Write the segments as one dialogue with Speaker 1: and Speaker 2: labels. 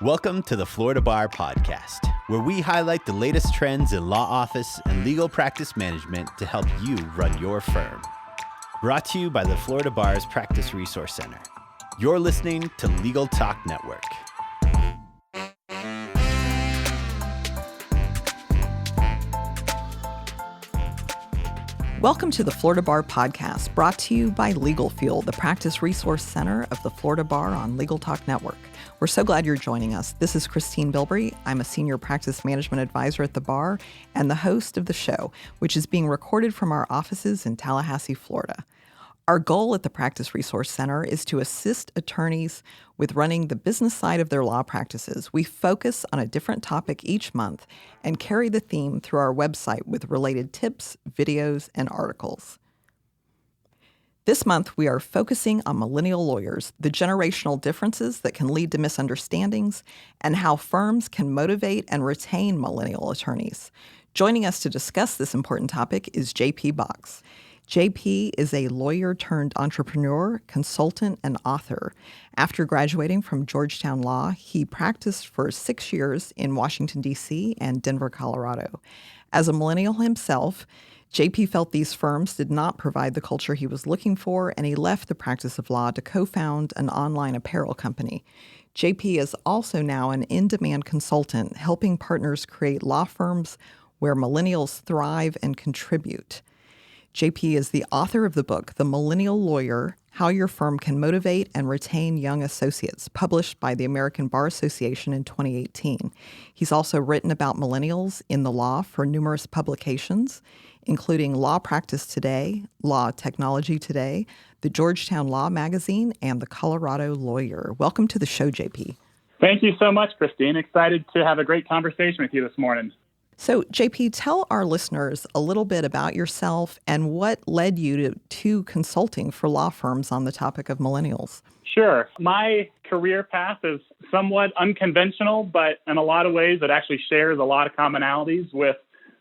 Speaker 1: Welcome to the Florida Bar Podcast, where we highlight the latest trends in law office and legal practice management to help you run your firm. Brought to you by the Florida Bar's Practice Resource Center. You're listening to Legal Talk Network.
Speaker 2: Welcome to the Florida Bar Podcast, brought to you by Legal Fuel, the Practice Resource Center of the Florida Bar on Legal Talk Network. We're so glad you're joining us. This is Christine Bilbrey. I'm a senior practice management advisor at the bar and the host of the show, which is being recorded from our offices in Tallahassee, Florida. Our goal at the Practice Resource Center is to assist attorneys with running the business side of their law practices. We focus on a different topic each month and carry the theme through our website with related tips, videos, and articles. This month, we are focusing on millennial lawyers, the generational differences that can lead to misunderstandings, and how firms can motivate and retain millennial attorneys. Joining us to discuss this important topic is JP Box. JP is a lawyer turned entrepreneur, consultant, and author. After graduating from Georgetown Law, he practiced for 6 years in Washington, D.C. and Denver, Colorado. As a millennial himself, JP felt these firms did not provide the culture he was looking for, and he left the practice of law to co-found an online apparel company. JP is also now an in-demand consultant, helping partners create law firms where millennials thrive and contribute. JP is the author of the book, The Millennial Lawyer, How Your Firm Can Motivate and Retain Young Associates, published by the American Bar Association in 2018. He's also written about millennials in the law for numerous publications, including Law Practice Today, Law Technology Today, the Georgetown Law Magazine, and the Colorado Lawyer. Welcome to the show, JP.
Speaker 3: Thank you so much, Christine. Excited to have a great conversation with you this morning.
Speaker 2: So, JP, tell our listeners a little bit about yourself and what led you to consulting for law firms on the topic of millennials.
Speaker 3: Sure. My career path is somewhat unconventional, but in a lot of ways it actually shares a lot of commonalities with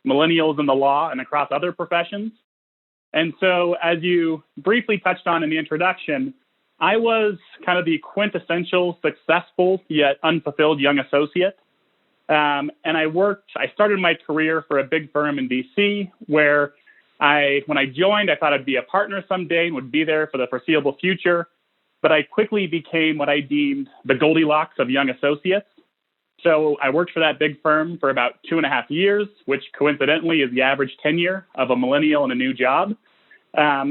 Speaker 3: millennials in the law and across other professions. And so, as you briefly touched on in the introduction, I was kind of the quintessential successful yet unfulfilled young associate. And I started my career for a big firm in D.C. where when I joined, I thought I'd be a partner someday and would be there for the foreseeable future. But I quickly became what I deemed the Goldilocks of young associates. So I worked for that big firm for about 2.5 years, which coincidentally is the average tenure of a millennial in a new job.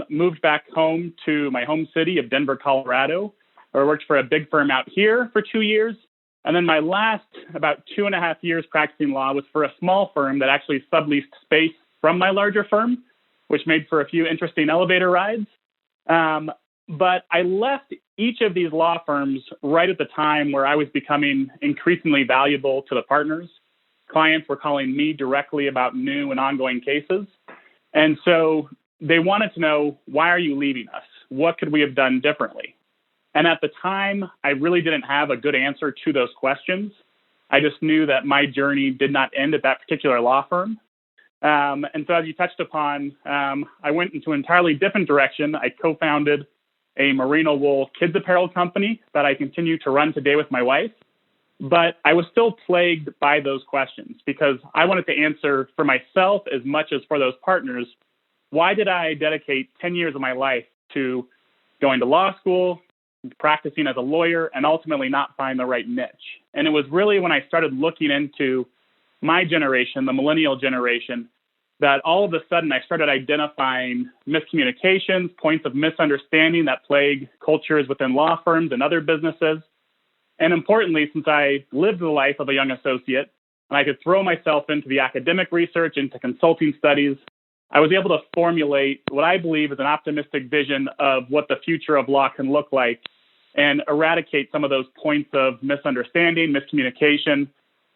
Speaker 3: Moved back home to my home city of Denver, Colorado, where I worked for a big firm out here for 2 years. And then my last about 2.5 years practicing law was for a small firm that actually subleased space from my larger firm, which made for a few interesting elevator rides. But I left each of these law firms right at the time where I was becoming increasingly valuable to the partners. Clients were calling me directly about new and ongoing cases. And so they wanted to know, why are you leaving us? What could we have done differently? And at the time, I really didn't have a good answer to those questions. I just knew that my journey did not end at that particular law firm. And so as you touched upon, I went into an entirely different direction. I co-founded a merino wool kids apparel company that I continue to run today with my wife. But I was still plagued by those questions because I wanted to answer for myself as much as for those partners. Why did I dedicate 10 years of my life to going to law school, practicing as a lawyer, and ultimately not find the right niche? And it was really when I started looking into my generation, the millennial generation, that all of a sudden I started identifying miscommunications, points of misunderstanding that plague cultures within law firms and other businesses. And importantly, since I lived the life of a young associate and I could throw myself into the academic research, into consulting studies, I was able to formulate what I believe is an optimistic vision of what the future of law can look like and eradicate some of those points of misunderstanding, miscommunication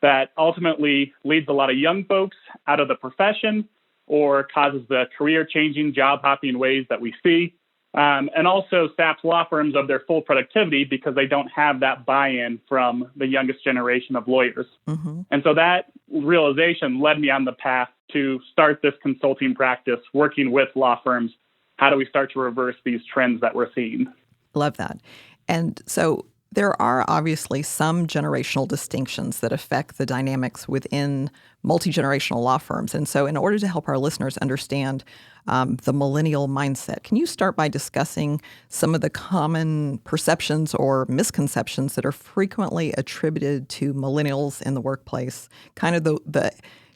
Speaker 3: that ultimately leads a lot of young folks out of the profession or causes the career-changing, job-hopping ways that we see, and also saps law firms of their full productivity because they don't have that buy-in from the youngest generation of lawyers. Mm-hmm. And so that realization led me on the path to start this consulting practice, working with law firms. How do we start to reverse these trends that we're seeing?
Speaker 2: Love that. And so There are obviously some generational distinctions that affect the dynamics within multi-generational law firms. And so in order to help our listeners understand the millennial mindset, can you start by discussing some of the common perceptions or misconceptions that are frequently attributed to millennials in the workplace, kind of the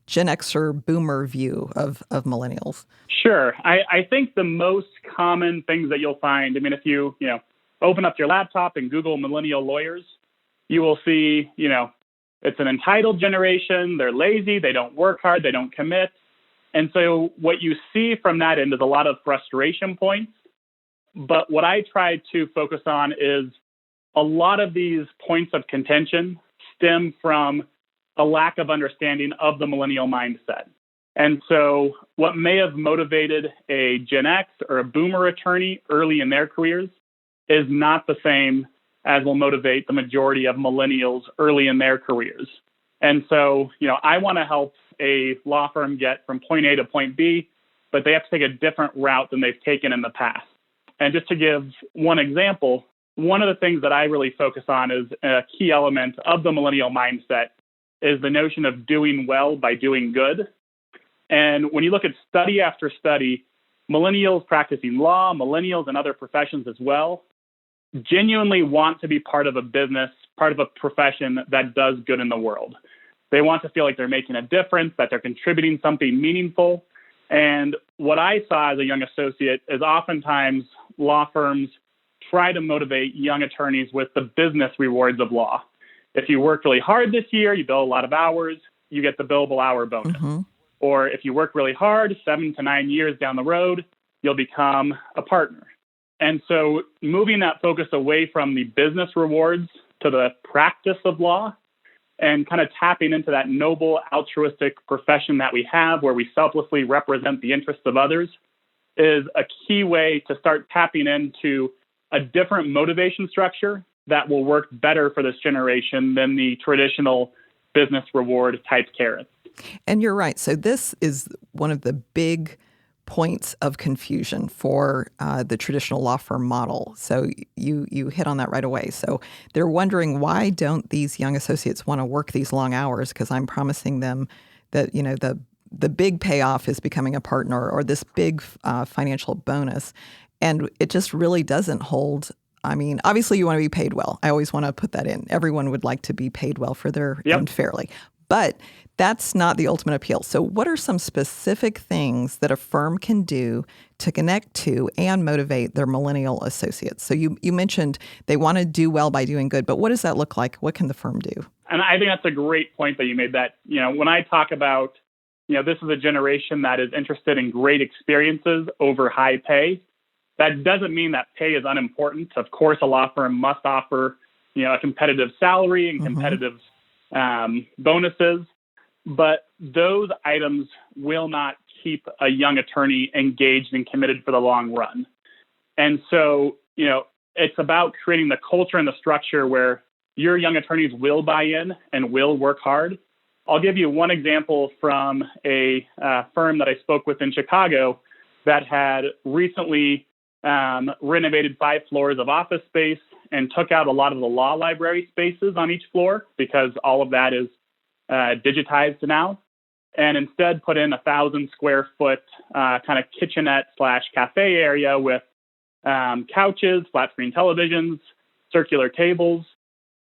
Speaker 2: Gen Xer boomer view of millennials?
Speaker 3: Sure. I think the most common things that you'll find, I mean, if you open up your laptop and Google millennial lawyers, you will see, it's an entitled generation. They're lazy. They don't work hard. They don't commit. And so what you see from that end is a lot of frustration points. But what I try to focus on is a lot of these points of contention stem from a lack of understanding of the millennial mindset. And so what may have motivated a Gen X or a boomer attorney early in their careers is not the same as will motivate the majority of millennials early in their careers. And so, I want to help a law firm get from point A to point B, but they have to take a different route than they've taken in the past. And just to give one example, one of the things that I really focus on is a key element of the millennial mindset is the notion of doing well by doing good. And when you look at study after study, millennials practicing law, millennials and other professions as well, genuinely want to be part of a business, part of a profession that does good in the world. They want to feel like they're making a difference, that they're contributing something meaningful. And what I saw as a young associate is oftentimes law firms try to motivate young attorneys with the business rewards of law. If you work really hard this year, you bill a lot of hours, you get the billable hour bonus. Mm-hmm. Or if you work really hard, 7 to 9 years down the road, you'll become a partner. And so moving that focus away from the business rewards to the practice of law and kind of tapping into that noble altruistic profession that we have where we selflessly represent the interests of others is a key way to start tapping into a different motivation structure that will work better for this generation than the traditional business reward type carrots.
Speaker 2: And you're right. So this is one of the big points of confusion for the traditional law firm model. So you hit on that right away. So they're wondering, why don't these young associates want to work these long hours? Because I'm promising them that, the big payoff is becoming a partner or this big financial bonus. And it just really doesn't hold. I mean, obviously you want to be paid well. I always want to put that in. Everyone would like to be paid well for their and fairly. But that's not the ultimate appeal. So what are some specific things that a firm can do to connect to and motivate their millennial associates? So you mentioned they want to do well by doing good, but what does that look like? What can the firm do?
Speaker 3: And I think that's a great point that you made, that, when I talk about, this is a generation that is interested in great experiences over high pay, that doesn't mean that pay is unimportant. Of course, a law firm must offer, a competitive salary and competitive bonuses, but those items will not keep a young attorney engaged and committed for the long run. And so, it's about creating the culture and the structure where your young attorneys will buy in and will work hard. I'll give you one example from a firm that I spoke with in Chicago that had recently renovated 5 floors of office space and took out a lot of the law library spaces on each floor because all of that is digitized now, and instead put in 1,000 square foot kind of kitchenette / cafe area with couches, flat screen televisions, circular tables.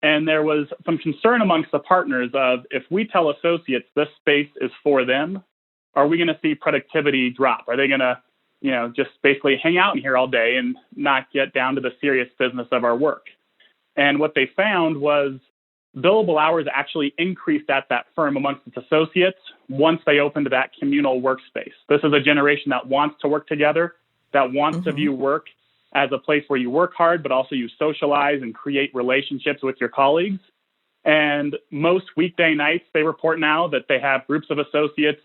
Speaker 3: And there was some concern amongst the partners of, if we tell associates this space is for them, are we going to see productivity drop? Are they going to, just basically hang out in here all day and not get down to the serious business of our work? And what they found was billable hours actually increased at that firm amongst its associates once they opened that communal workspace. This is a generation that wants to work together, that wants to view work as a place where you work hard, but also you socialize and create relationships with your colleagues. And most weekday nights, they report now that they have groups of associates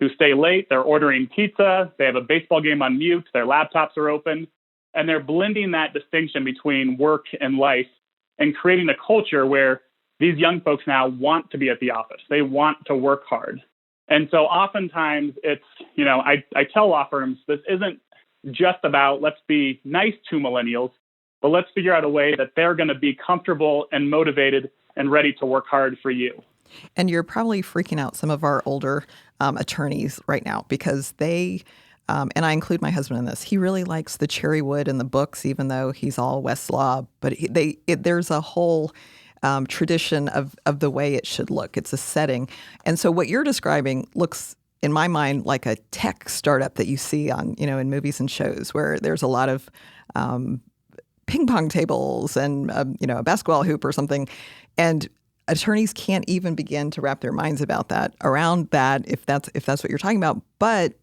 Speaker 3: who stay late. They're ordering pizza. They have a baseball game on mute. Their laptops are open. And they're blending that distinction between work and life and creating a culture where these young folks now want to be at the office. They want to work hard. And so oftentimes it's, I tell law firms, this isn't just about let's be nice to millennials. but let's figure out a way that they're going to be comfortable and motivated and ready to work hard for you.
Speaker 2: And you're probably freaking out some of our older attorneys right now because they, and I include my husband in this, he really likes the cherry wood and the books, even though he's all Westlaw. But there's a whole tradition of the way it should look. It's a setting. And so what you're describing looks, in my mind, like a tech startup that you see on, in movies and shows where there's a lot of ping pong tables and, a basketball hoop or something. And attorneys can't even begin to wrap their minds around that, if that's what you're talking about. But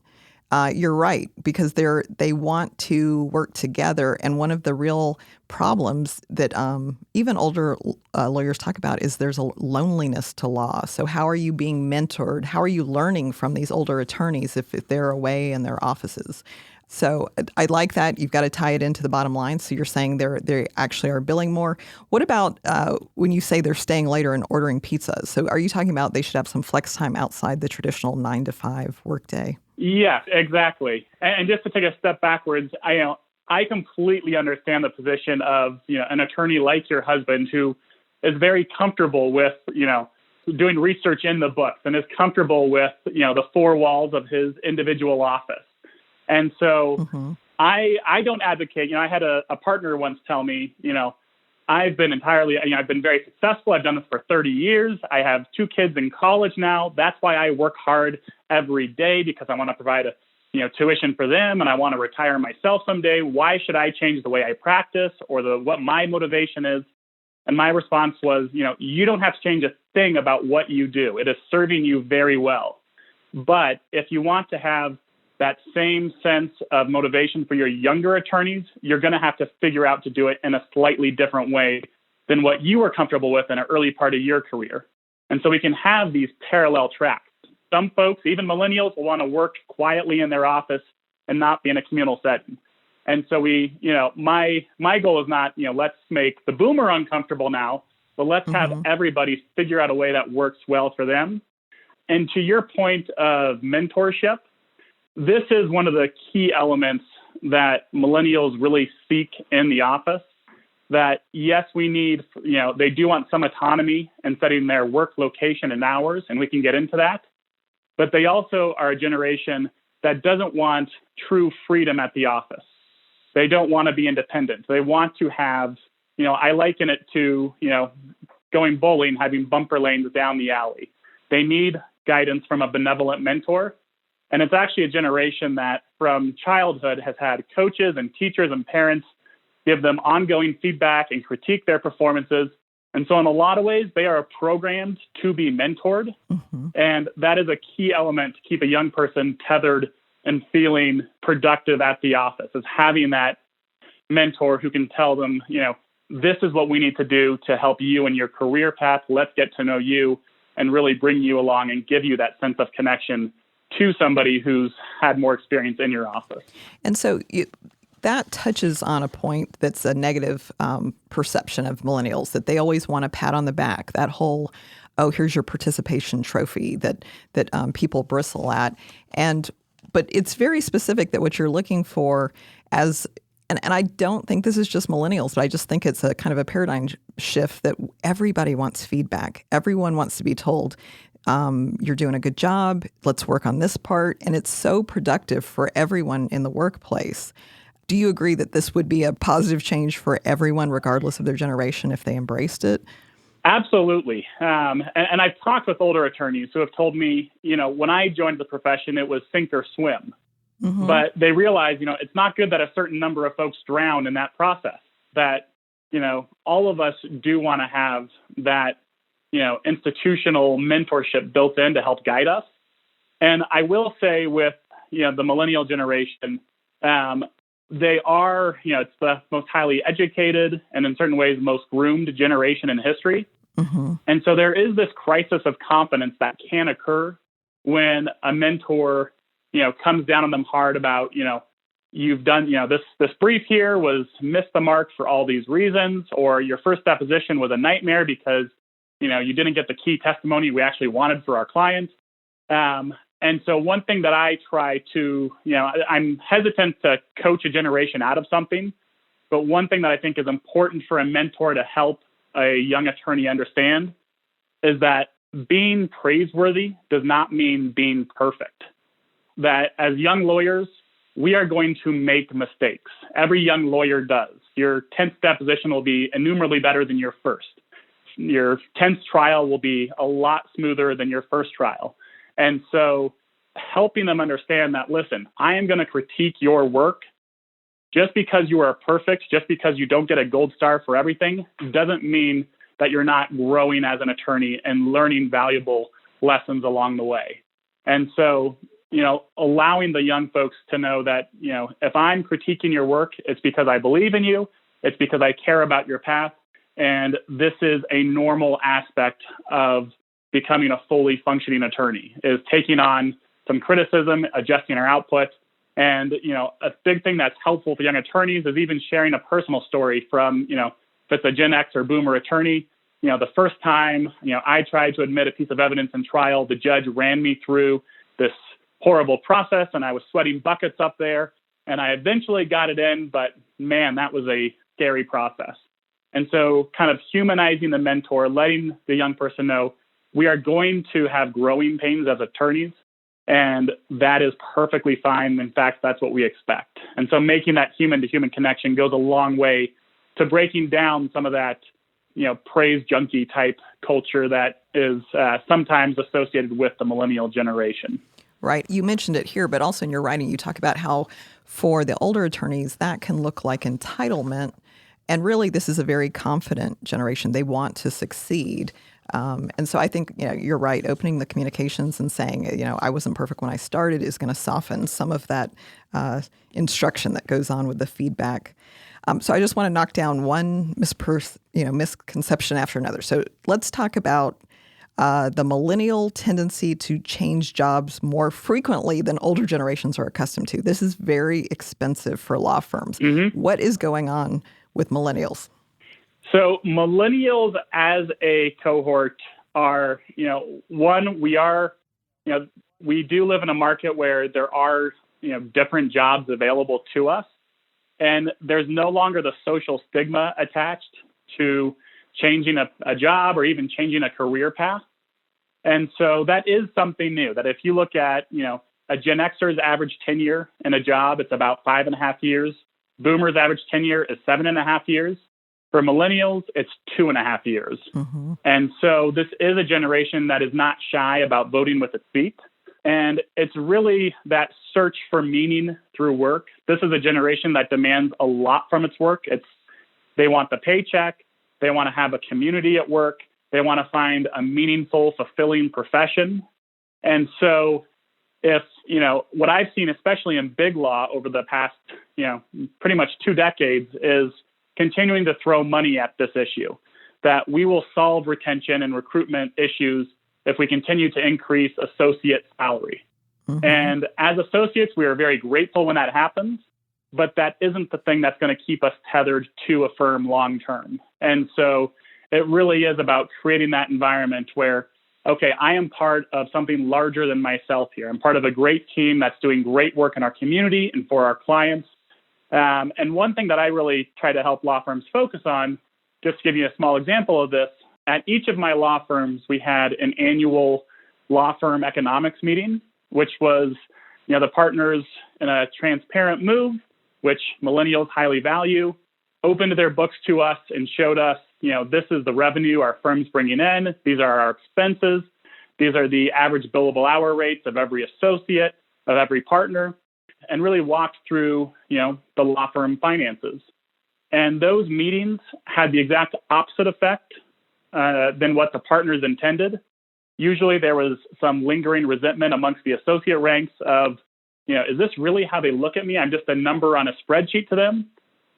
Speaker 2: you're right, because they want to work together. And one of the real problems that even older lawyers talk about is there's a loneliness to law. So how are you being mentored? How are you learning from these older attorneys if they're away in their offices? So I like that. You've got to tie it into the bottom line. So you're saying they actually are billing more. What about when you say they're staying later and ordering pizzas? So are you talking about they should have some flex time outside the traditional 9 to 5 workday?
Speaker 3: Yes, exactly. And just to take a step backwards, I completely understand the position of an attorney like your husband who is very comfortable with doing research in the books and is comfortable with the four walls of his individual office. And so I don't advocate, I had a partner once tell me, I've been I've been very successful. I've done this for 30 years. I have 2 kids in college now. That's why I work hard every day, because I want to provide tuition for them and I want to retire myself someday. Why should I change the way I practice or what my motivation is? And my response was, you don't have to change a thing about what you do. It is serving you very well. But if you want to have that same sense of motivation for your younger attorneys, you're going to have to figure out to do it in a slightly different way than what you were comfortable with in an early part of your career. And so we can have these parallel tracks. Some folks, even millennials, will want to work quietly in their office and not be in a communal setting. And so my goal is not, let's make the boomer uncomfortable now, but let's have everybody figure out a way that works well for them. And to your point of mentorship, this is one of the key elements that millennials really seek in the office. That, yes, we need, they do want some autonomy in setting their work location and hours, and we can get into that. But they also are a generation that doesn't want true freedom at the office. They don't want to be independent. They want to have, I liken it to, going bowling, having bumper lanes down the alley. They need guidance from a benevolent mentor. And it's actually a generation that from childhood has had coaches and teachers and parents give them ongoing feedback and critique their performances. And so in a lot of ways, they are programmed to be mentored. And that is a key element to keep a young person tethered and feeling productive at the office, is having that mentor who can tell them, this is what we need to do to help you in your career path. Let's get to know you and really bring you along and give you that sense of connection to somebody who's had more experience in your office.
Speaker 2: And so that touches on a point that's a negative perception of millennials, that they always want a pat on the back, that whole, here's your participation trophy that people bristle at. But it's very specific that what you're looking for as, and I don't think this is just millennials, but I just think it's a kind of a paradigm shift that everybody wants feedback. Everyone wants to be told, you're doing a good job, let's work on this part. And it's so productive for everyone in the workplace. Do you agree that this would be a positive change for everyone, regardless of their generation, if they embraced it?
Speaker 3: Absolutely. And I've talked with older attorneys who have told me, when I joined the profession, it was sink or swim. But they realize, it's not good that a certain number of folks drown in that process, that, all of us do want to have that, institutional mentorship built in to help guide us. And I will say with, the millennial generation, they are, it's the most highly educated and in certain ways most groomed generation in history. And so there is this crisis of confidence that can occur when a mentor, comes down on them hard about, you've done, this brief here missed the mark for all these reasons, or your first deposition was a nightmare because, you didn't get the key testimony we actually wanted for our client. And so one thing that I try to, I'm hesitant to coach a generation out of something, But one thing that I think is important for a mentor to help a young attorney understand is that being praiseworthy does not mean being perfect. That as young lawyers, we are going to make mistakes. Every young lawyer does. Your 10th deposition will be innumerably better than your first. Your 10th trial will be a lot smoother than your first trial. And so helping them understand that, listen, I am going to critique your work. Just because you are perfect, just because you don't get a gold star for everything, doesn't mean that you're not growing as an attorney and learning valuable lessons along the way. And so, allowing the young folks to know that, if I'm critiquing your work, it's because I believe in you, it's because I care about your path, and this is a normal aspect of becoming a fully functioning attorney, is taking on some criticism, adjusting our output. And, a big thing that's helpful for young attorneys is even sharing a personal story from, if it's a Gen X or Boomer attorney. The first time, I tried to admit a piece of evidence in trial, the judge ran me through this horrible process and I was sweating buckets up there. And I eventually got it in, but man, that was a scary process. And so kind of humanizing the mentor, letting the young person know we are going to have growing pains as attorneys. And that is perfectly fine. In fact, that's what we expect. And so making that human-to-human connection goes a long way to breaking down some of that, praise junkie type culture that is sometimes associated with the millennial generation.
Speaker 2: Right. You mentioned it here, but also in your writing, you talk about how for the older attorneys, that can look like entitlement. And really, this is a very confident generation. They want to succeed. And so I think, you're right. Opening the communications and saying, I wasn't perfect when I started is going to soften some of that instruction that goes on with the feedback. So I just want to knock down one misconception after another. So let's talk about the millennial tendency to change jobs more frequently than older generations are accustomed to. This is very expensive for law firms. Mm-hmm. What is going on with millennials?
Speaker 3: So millennials as a cohort are, we do live in a market where there are, different jobs available to us. And there's no longer the social stigma attached to changing a job or even changing a career path. And so that is something new, that if you look at, a Gen Xer's average tenure in a job, it's about 5.5 years. Boomers' average tenure is 7.5 years. For millennials, it's 2.5 years. Mm-hmm. And so this is a generation that is not shy about voting with its feet. And it's really that search for meaning through work. This is a generation that demands a lot from its work. They want the paycheck. They want to have a community at work. They want to find a meaningful, fulfilling profession. And so if, what I've seen, especially in big law over the past, pretty much 2 decades, is continuing to throw money at this issue, that we will solve retention and recruitment issues if we continue to increase associate salary. Mm-hmm. And as associates, we are very grateful when that happens, but that isn't the thing that's going to keep us tethered to a firm long term. And so it really is about creating that environment where, okay, I am part of something larger than myself here. I'm part of a great team that's doing great work in our community and for our clients. And one thing that I really try to help law firms focus on, just to give you a small example of this, at each of my law firms, we had an annual law firm economics meeting, which was, the partners in a transparent move, which millennials highly value, opened their books to us and showed us, this is the revenue our firm's bringing in. These are our expenses. These are the average billable hour rates of every associate, of every partner, and really walked through, the law firm finances. And those meetings had the exact opposite effect than what the partners intended. Usually there was some lingering resentment amongst the associate ranks of, is this really how they look at me? I'm just a number on a spreadsheet to them.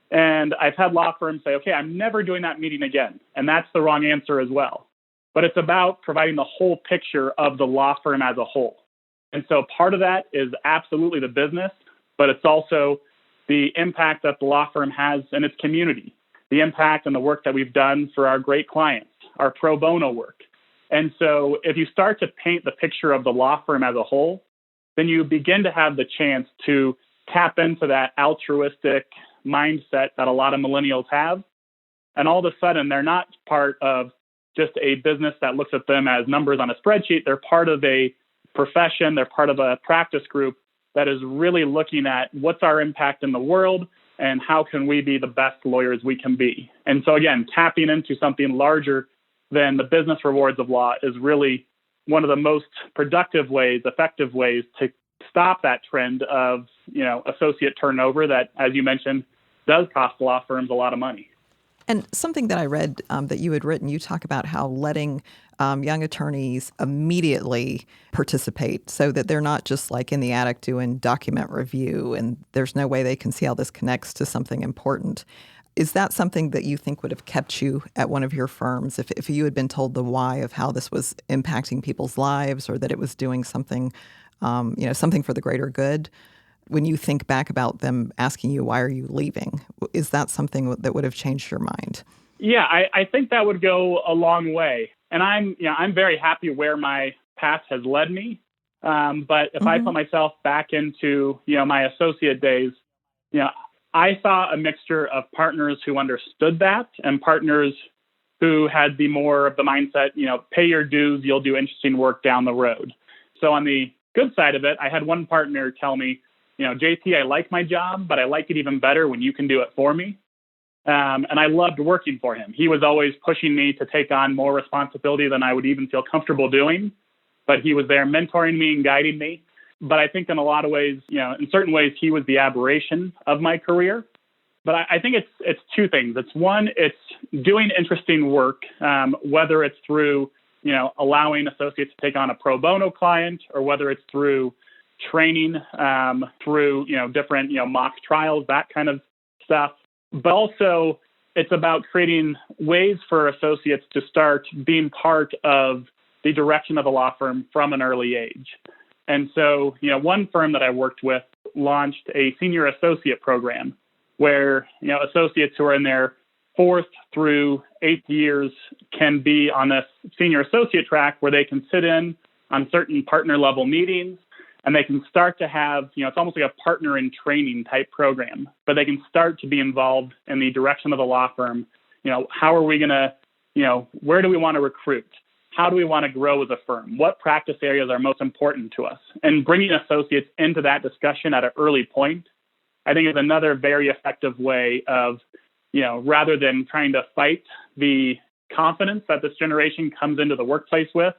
Speaker 3: And I've had law firms say, okay, I'm never doing that meeting again. And that's the wrong answer as well. But it's about providing the whole picture of the law firm as a whole. And so part of that is absolutely the business, but it's also the impact that the law firm has in its community, the impact and the work that we've done for our great clients, our pro bono work. And so if you start to paint the picture of the law firm as a whole, then you begin to have the chance to tap into that altruistic mindset that a lot of millennials have. And all of a sudden, they're not part of just a business that looks at them as numbers on a spreadsheet. They're part of a profession. They're part of a practice group that is really looking at what's our impact in the world and how can we be the best lawyers we can be. And so again, tapping into something larger than the business rewards of law is really one of the most productive ways, effective ways to stop that trend of, associate turnover that, as you mentioned, does cost law firms a lot of money.
Speaker 2: And something that I read that you had written, you talk about how letting young attorneys immediately participate so that they're not just like in the attic doing document review and there's no way they can see how this connects to something important. Is that something that you think would have kept you at one of your firms if you had been told the why of how this was impacting people's lives or that it was doing something, something for the greater good? When you think back about them asking you, why are you leaving? Is that something that would have changed your mind?
Speaker 3: Yeah, I think that would go a long way. And I'm very happy where my path has led me. But if I put myself back into, my associate days, I saw a mixture of partners who understood that and partners who had the more of the mindset, pay your dues, you'll do interesting work down the road. So on the good side of it, I had one partner tell me, JP, I like my job, but I like it even better when you can do it for me. And I loved working for him. He was always pushing me to take on more responsibility than I would even feel comfortable doing. But he was there mentoring me and guiding me. But I think in a lot of ways, in certain ways, he was the aberration of my career. But I think it's two things. It's one, it's doing interesting work, whether it's through, allowing associates to take on a pro bono client or whether it's through training, through, different, mock trials, that kind of stuff. But also it's about creating ways for associates to start being part of the direction of a law firm from an early age. And so, one firm that I worked with launched a senior associate program where, associates who are in their 4th through 8th years can be on this senior associate track where they can sit in on certain partner level meetings and they can start to have, it's almost like a partner in training type program, but they can start to be involved in the direction of the law firm. How are we going to, where do we want to recruit? How do we want to grow as a firm? What practice areas are most important to us? And bringing associates into that discussion at an early point, I think is another very effective way of, rather than trying to fight the confidence that this generation comes into the workplace with,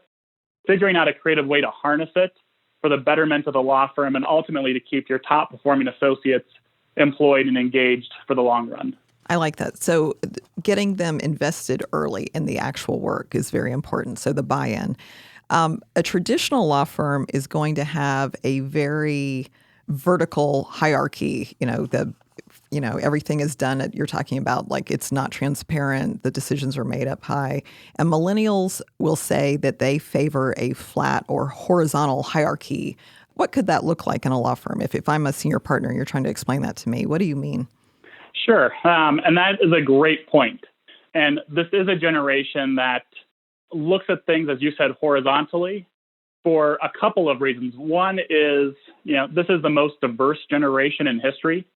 Speaker 3: figuring out a creative way to harness it for the betterment of the law firm and ultimately to keep your top performing associates employed and engaged for the long run.
Speaker 2: I like that. So getting them invested early in the actual work is very important. So the buy-in. A traditional law firm is going to have a very vertical hierarchy. Everything is done you're talking about, like it's not transparent. The decisions are made up high. And millennials will say that they favor a flat or horizontal hierarchy. What could that look like in a law firm? If I'm a senior partner and you're trying to explain that to me, what do you mean?
Speaker 3: Sure. And that is a great point. And this is a generation that looks at things, as you said, horizontally for a couple of reasons. One is, this is the most diverse generation in history.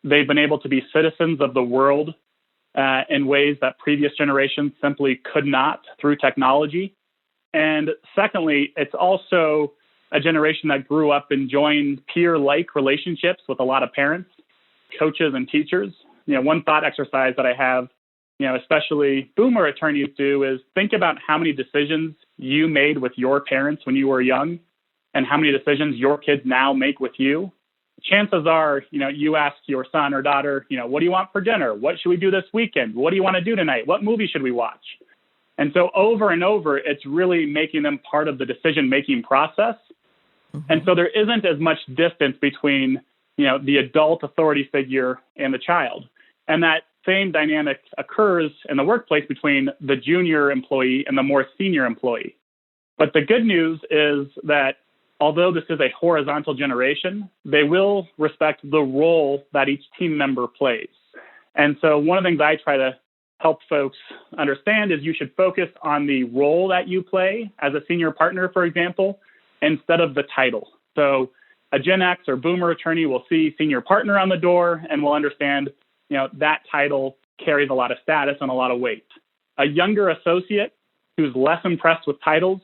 Speaker 3: They've been able to be citizens of the world in ways that previous generations simply could not through technology. And secondly, it's also a generation that grew up enjoying peer-like relationships with a lot of parents, coaches, and teachers. One thought exercise that I have, especially boomer attorneys do is think about how many decisions you made with your parents when you were young and how many decisions your kids now make with you. Chances are, you ask your son or daughter, what do you want for dinner? What should we do this weekend? What do you want to do tonight? What movie should we watch? And so over and over, it's really making them part of the decision-making process. And so there isn't as much distance between, the adult authority figure and the child. And that same dynamic occurs in the workplace between the junior employee and the more senior employee. But the good news is that although this is a horizontal generation, they will respect the role that each team member plays. And so one of the things I try to help folks understand is you should focus on the role that you play as a senior partner, for example, instead of the title. So a Gen X or boomer attorney will see senior partner on the door and will understand, that title carries a lot of status and a lot of weight. A younger associate who's less impressed with titles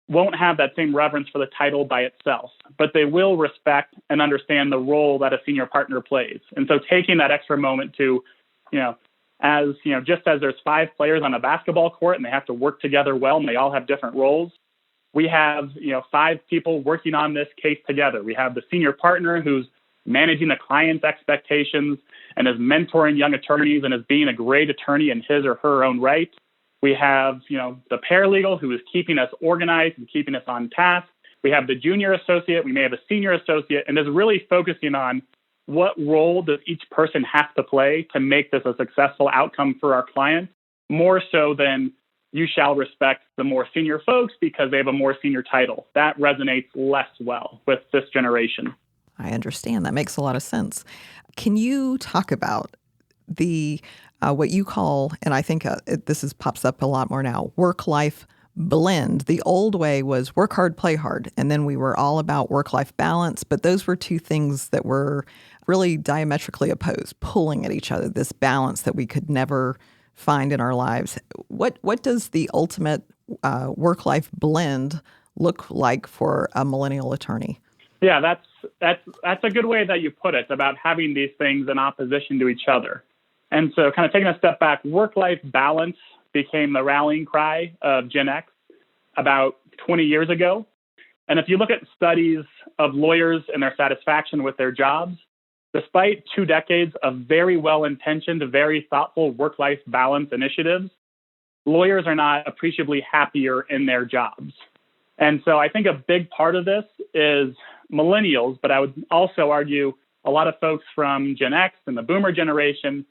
Speaker 3: won't have that same reverence for the title by itself, but they will respect and understand the role that a senior partner plays. And so taking that extra moment to, just as there's 5 players on a basketball court and they have to work together well and they all have different roles, we have, 5 people working on this case together. We have the senior partner who's managing the client's expectations and is mentoring young attorneys and is being a great attorney in his or her own right. We have, the paralegal who is keeping us organized and keeping us on task. We have the junior associate. We may have a senior associate, and is really focusing on what role does each person have to play to make this a successful outcome for our client, more so than you shall respect the more senior folks because they have a more senior title. That resonates less well with this generation.
Speaker 2: I understand. That makes a lot of sense. Can you talk about the what you call, and I think pops up a lot more now, work-life blend? The old way was work hard, play hard, and then we were all about work-life balance, but those were two things that were really diametrically opposed, pulling at each other, this balance that we could never find in our lives. What does the ultimate work-life blend look like for a millennial attorney?
Speaker 3: Yeah, that's a good way that you put it, about having these things in opposition to each other. And so kind of taking a step back, work-life balance became the rallying cry of Gen X about 20 years ago. And if you look at studies of lawyers and their satisfaction with their jobs, despite 2 decades of very well-intentioned, very thoughtful work-life balance initiatives, lawyers are not appreciably happier in their jobs. And so I think a big part of this is millennials, but I would also argue a lot of folks from Gen X and the boomer generation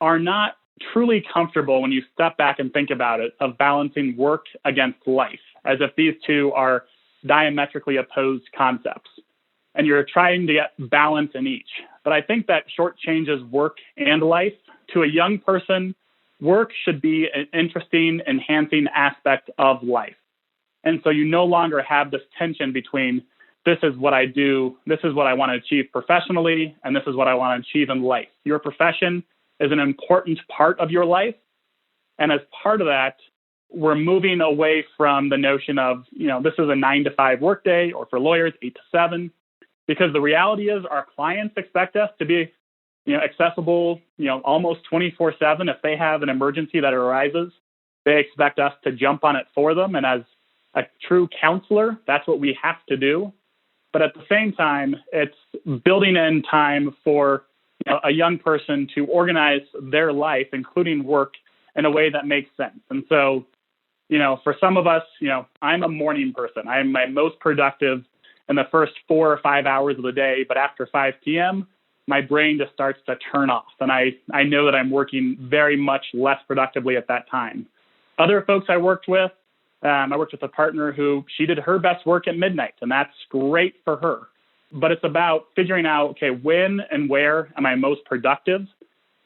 Speaker 3: are not truly comfortable, when you step back and think about it, of balancing work against life, as if these two are diametrically opposed concepts. And you're trying to get balance in each. But I think that shortchanges work and life. To a young person, work should be an interesting, enhancing aspect of life. And so you no longer have this tension between this is what I do, this is what I want to achieve professionally, and this is what I want to achieve in life. Your profession is an important part of your life. And as part of that, we're moving away from the notion of, this is a 9-to-5 workday, or for lawyers, 8 to 7, because the reality is our clients expect us to be, accessible, almost 24/7. If they have an emergency that arises, they expect us to jump on it for them. And as a true counselor, that's what we have to do. But at the same time, it's building in time for a young person to organize their life, including work, in a way that makes sense. And so, for some of us, I'm a morning person. I'm my most productive in the first 4 or 5 hours of the day. But after 5 p.m., my brain just starts to turn off. And I know that I'm working very much less productively at that time. Other folks I worked with a partner who she did her best work at midnight, and that's great for her. But it's about figuring out, okay, when and where am I most productive,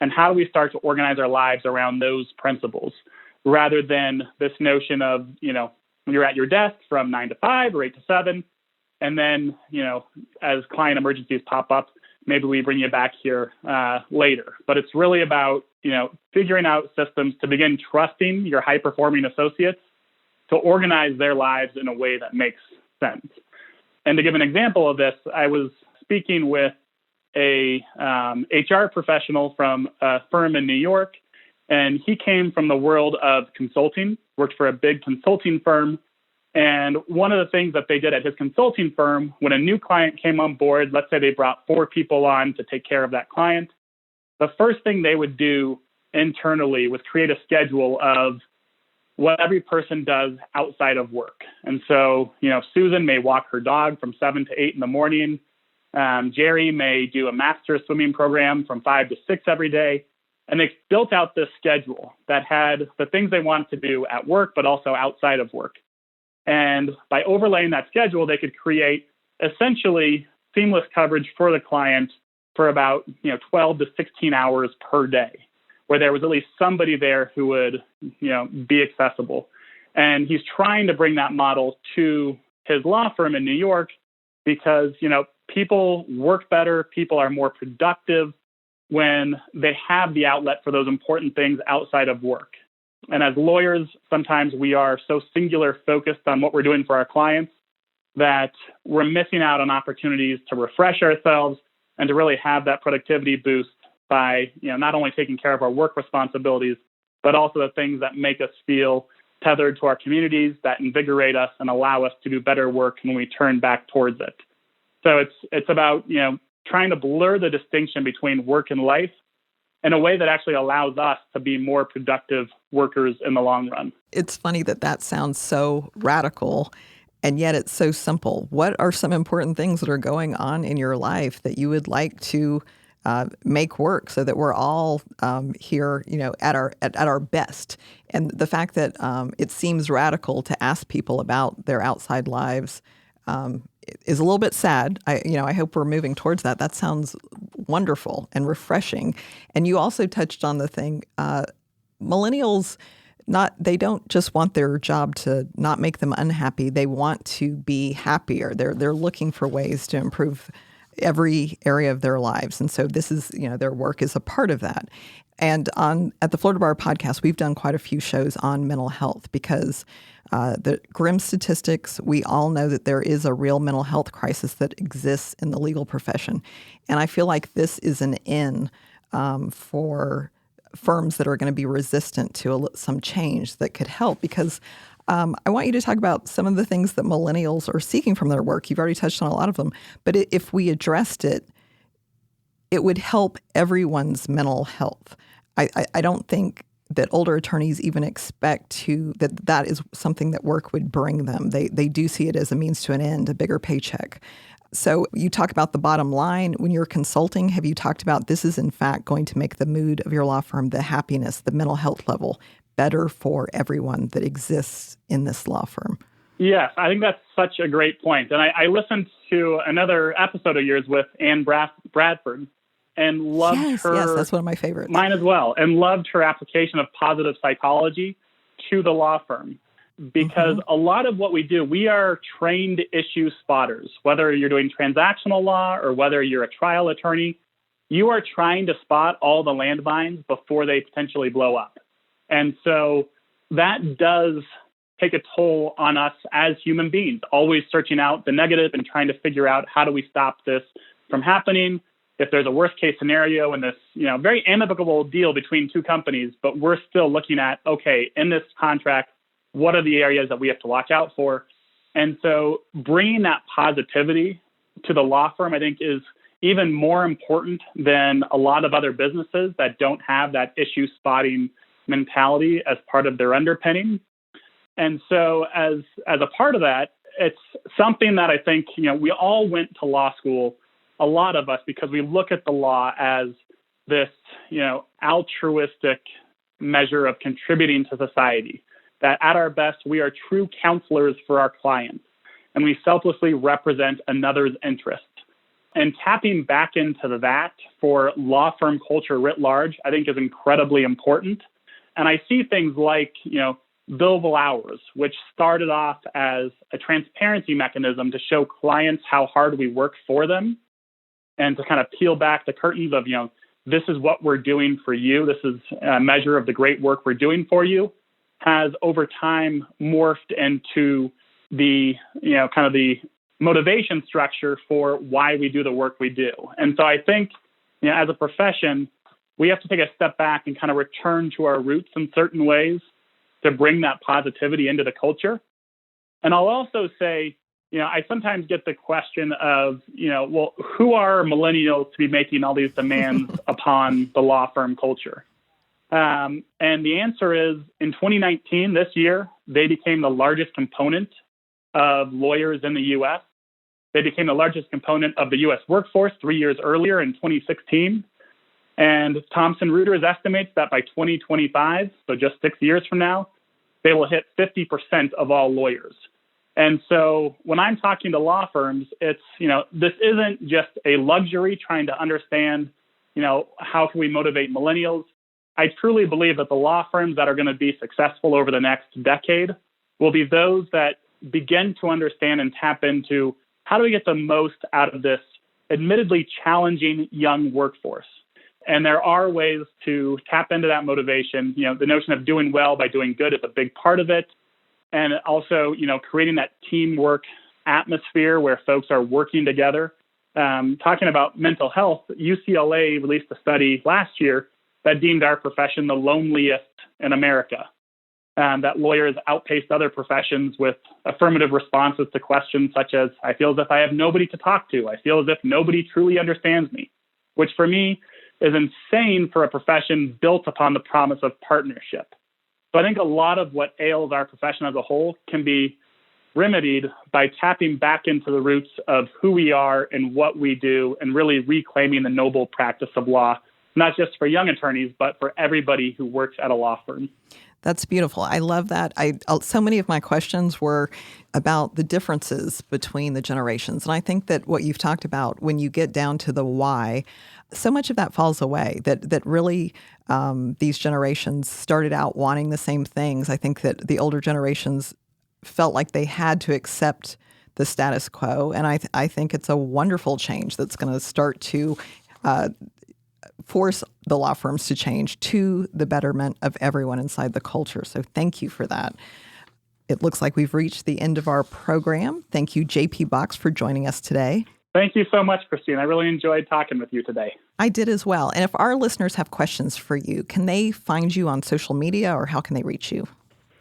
Speaker 3: and how do we start to organize our lives around those principles, rather than this notion of, when you're at your desk from 9 to 5 or 8 to 7, and then, as client emergencies pop up, maybe we bring you back here later. But it's really about, figuring out systems to begin trusting your high-performing associates to organize their lives in a way that makes sense. And to give an example of this, I was speaking with a HR professional from a firm in New York, and he came from the world of consulting, worked for a big consulting firm. And one of the things that they did at his consulting firm, when a new client came on board, let's say they brought 4 people on to take care of that client, the first thing they would do internally was create a schedule of what every person does outside of work. And so, Susan may walk her dog from 7 to 8 in the morning. Jerry may do a master's swimming program from 5 to 6 every day. And they built out this schedule that had the things they wanted to do at work, but also outside of work. And by overlaying that schedule, they could create essentially seamless coverage for the client for about 12 to 16 hours per day, where there was at least somebody there who would be accessible. And he's trying to bring that model to his law firm in New York because people work better, people are more productive when they have the outlet for those important things outside of work. And as lawyers, sometimes we are so singular focused on what we're doing for our clients that we're missing out on opportunities to refresh ourselves and to really have that productivity boost by, not only taking care of our work responsibilities, but also the things that make us feel tethered to our communities, that invigorate us and allow us to do better work when we turn back towards it. So it's about, trying to blur the distinction between work and life in a way that actually allows us to be more productive workers in the long run.
Speaker 2: It's funny that sounds so radical, and yet it's so simple. What are some important things that are going on in your life that you would like to make work so that we're all here, at our best? And the fact that it seems radical to ask people about their outside lives is a little bit sad. I hope we're moving towards that. That sounds wonderful and refreshing. And you also touched on the thing, millennials, they don't just want their job to not make them unhappy. They want to be happier. They're looking for ways to improve every area of their lives. And so this is, their work is a part of that. And at the Florida Bar podcast, we've done quite a few shows on mental health because the grim statistics, we all know that there is a real mental health crisis that exists in the legal profession. And I feel like this is an in for firms that are going to be resistant to some change that could help, because I want you to talk about some of the things that millennials are seeking from their work. You've already touched on a lot of them, but if we addressed it, it would help everyone's mental health. I don't think that older attorneys even expect that is something that work would bring them. They do see it as a means to an end, a bigger paycheck. So you talk about the bottom line. When you're consulting, have you talked about this is in fact going to make the mood of your law firm, the happiness, the mental health level better for everyone that exists in this law firm?
Speaker 3: Yes, I think that's such a great point. And I listened to another episode of yours with Anne Bradford and loved her.
Speaker 2: Yes, that's one of my favorites.
Speaker 3: Mine as well. And loved her application of positive psychology to the law firm. Because a lot of what we do, we are trained issue spotters. Whether you're doing transactional law or whether you're a trial attorney, you are trying to spot all the landmines before they potentially blow up. And so that does take a toll on us as human beings, always searching out the negative and trying to figure out how do we stop this from happening. If there's a worst case scenario in this, very amicable deal between two companies, but we're still looking at, okay, in this contract, what are the areas that we have to watch out for? And so bringing that positivity to the law firm, I think, is even more important than a lot of other businesses that don't have that issue spotting mentality as part of their underpinning. And so as a part of that, it's something that I think, we all went to law school, a lot of us, because we look at the law as this, altruistic measure of contributing to society, that at our best, we are true counselors for our clients, and we selflessly represent another's interest. And tapping back into that for law firm culture writ large, I think is incredibly important. And I see things like, billable hours, which started off as a transparency mechanism to show clients how hard we work for them and to kind of peel back the curtains of, this is what we're doing for you. This is a measure of the great work we're doing for you, has over time morphed into the, kind of the motivation structure for why we do the work we do. And so I think, as a profession, we have to take a step back and kind of return to our roots in certain ways to bring that positivity into the culture. And I'll also say, I sometimes get the question of, well, who are millennials to be making all these demands upon the law firm culture? And the answer is, in 2019, this year, they became the largest component of lawyers in the U.S. They became the largest component of the U.S. workforce 3 years earlier in 2016. And Thomson Reuters estimates that by 2025, so just 6 years from now, they will hit 50% of all lawyers. And so when I'm talking to law firms, it's, this isn't just a luxury trying to understand, how can we motivate millennials? I truly believe that the law firms that are going to be successful over the next decade will be those that begin to understand and tap into how do we get the most out of this admittedly challenging young workforce. And there are ways to tap into that motivation. The notion of doing well by doing good is a big part of it. And also, creating that teamwork atmosphere where folks are working together. Talking about mental health, UCLA released a study last year that deemed our profession the loneliest in America. That lawyers outpaced other professions with affirmative responses to questions such as, I feel as if I have nobody to talk to. I feel as if nobody truly understands me, which for me is insane for a profession built upon the promise of partnership. So I think a lot of what ails our profession as a whole can be remedied by tapping back into the roots of who we are and what we do and really reclaiming the noble practice of law, not just for young attorneys, but for everybody who works at a law firm.
Speaker 2: That's beautiful. I love that. So many of my questions were about the differences between the generations. And I think that what you've talked about, when you get down to the why, so much of that falls away, that really these generations started out wanting the same things. I think that the older generations felt like they had to accept the status quo. And I think it's a wonderful change that's going to start to force the law firms to change to the betterment of everyone inside the culture. So thank you for that. It looks like we've reached the end of our program. Thank you, JP Box, for joining us today.
Speaker 3: Thank you so much, Christine. I really enjoyed talking with you today.
Speaker 2: I did as well. And if our listeners have questions for you, can they find you on social media or how can they reach you?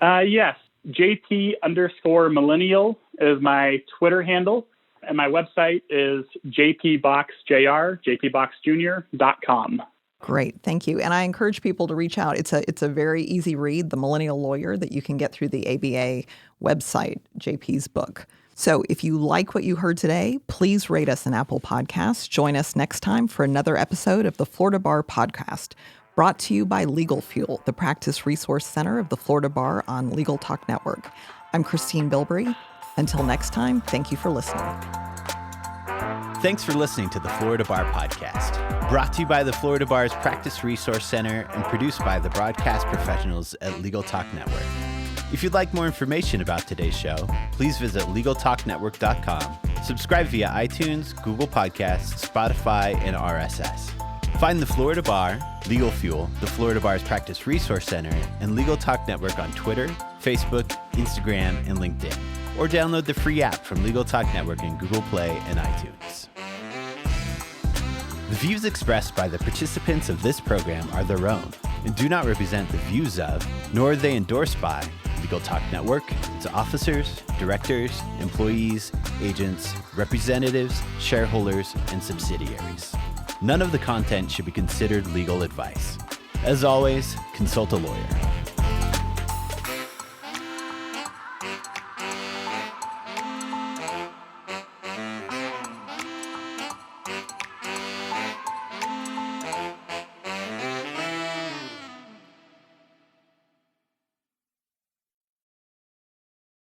Speaker 3: Yes. JP_millennial is my Twitter handle. And my website is jpboxjr.com.
Speaker 2: Great. Thank you. And I encourage people to reach out. It's a very easy read, The Millennial Lawyer, that you can get through the ABA website, JP's book. So if you like what you heard today, please rate us an Apple Podcast. Join us next time for another episode of the Florida Bar Podcast, brought to you by Legal Fuel, the practice resource center of the Florida Bar on Legal Talk Network. I'm Christine Bilbrey. Until next time, thank you for listening.
Speaker 1: Thanks for listening to the Florida Bar Podcast, brought to you by the Florida Bar's Practice Resource Center and produced by the broadcast professionals at Legal Talk Network. If you'd like more information about today's show, please visit LegalTalkNetwork.com, subscribe via iTunes, Google Podcasts, Spotify, and RSS. Find the Florida Bar, Legal Fuel, the Florida Bar's Practice Resource Center, and Legal Talk Network on Twitter, Facebook, Instagram, and LinkedIn. Or download the free app from Legal Talk Network in Google Play and iTunes. The views expressed by the participants of this program are their own and do not represent the views of, nor are they endorsed by, Legal Talk Network, its officers, directors, employees, agents, representatives, shareholders, and subsidiaries. None of the content should be considered legal advice. As always, consult a lawyer.